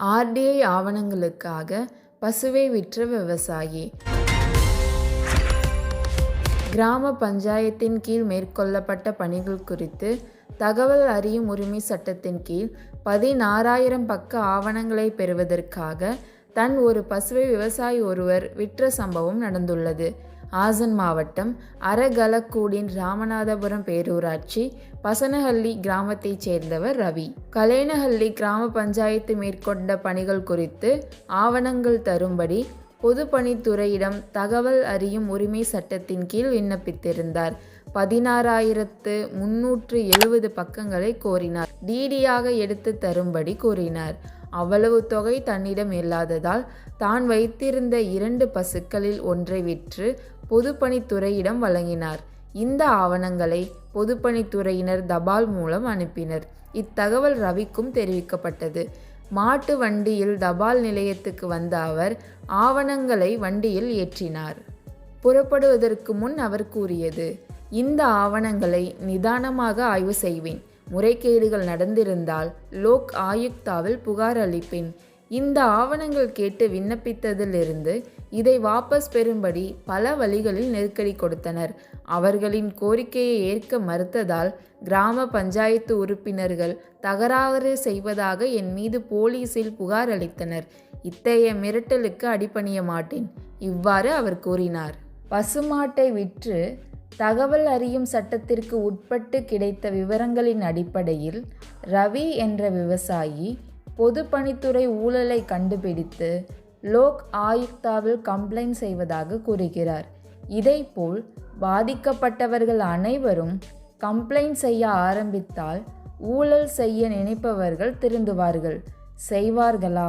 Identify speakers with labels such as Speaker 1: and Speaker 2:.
Speaker 1: RTI ஆவணங்களுக்காக பசுவை விற்ற விவசாயி. கிராம பஞ்சாயத்தின் கீழ் மேற்கொள்ளப்பட்ட பணிகள் குறித்து தகவல் அறியும் உரிமை சட்டத்தின் கீழ் 16,000 பக்க ஆவணங்களை பெறுவதற்காக தன் ஒரு பசுவை விவசாயி ஒருவர் விற்ற சம்பவம் நடந்துள்ளது. ஆசன் மாவட்டம் அரகலக்கூடின் ராமநாதபுரம் பேரூராட்சி பசனஹள்ளி கிராமத்தைச் சேர்ந்தவர் ரவி. கலேனஹள்ளி கிராம பஞ்சாயத்து மேற்கொண்ட பணிகள் குறித்து ஆவணங்கள் தரும்படி பொதுப்பணித்துறையிடம் தகவல் அறியும் உரிமை சட்டத்தின் கீழ் விண்ணப்பித்திருந்தார். 16,370 பக்கங்களை கோரினார். டிடியாக எடுத்து தரும்படி கூறினார். அவ்வளவு தொகை தன்னிடம் இல்லாததால் தான் வைத்திருந்த 2 பசுக்களில் ஒன்றை விற்று பொதுப்பணித்துறையிடம் வழங்கினார். இந்த ஆவணங்களை பொதுப்பணித்துறையினர் தபால் மூலம் அனுப்பினர். இத்தகவல் ரவிக்கும் தெரிவிக்கப்பட்டது. மாட்டு வண்டியில் தபால் நிலையத்துக்கு வந்த அவர் ஆவணங்களை வண்டியில் ஏற்றினார். புறப்படுவதற்கு முன் அவர் கூறியது, இந்த ஆவணங்களை நிதானமாக ஆய்வு செய்வேன். முறைகேடுகள் நடந்திருந்தால் லோக் ஆயுக்தாவில் புகார் அளிப்பேன். இந்த ஆவணங்கள் கேட்டு விண்ணப்பித்ததிலிருந்து இதை வாபஸ் பெறும்படி பல வழிகளில் நெருக்கடி கொடுத்தனர். அவர்களின் கோரிக்கையை ஏற்க மறுத்ததால் கிராம பஞ்சாயத்து உறுப்பினர்கள் தகராறு செய்வதாக என் மீது போலீசில் புகார் அளித்தனர். இத்தகைய மிரட்டலுக்கு அடிபணிய மாட்டேன். இவ்வாறு அவர் கூறினார். பசுமாட்டை விற்று தகவல் அறியும் சட்டத்திற்கு உட்பட்டு கிடைத்த விவரங்களின் அடிப்படையில் ரவி என்ற விவசாயி பொதுப்பணித்துறை ஊழலை கண்டுபிடித்து லோக் ஆயுக்தாவில் கம்ப்ளைண்ட் செய்வதாக கூறுகிறார். இதைப்போல் பாதிக்கப்பட்டவர்கள் அனைவரும் கம்ப்ளைண்ட் செய்ய ஆரம்பித்தால் ஊழல் செய்ய நினைப்பவர்கள் திருந்துவார்கள். செய்வார்களா?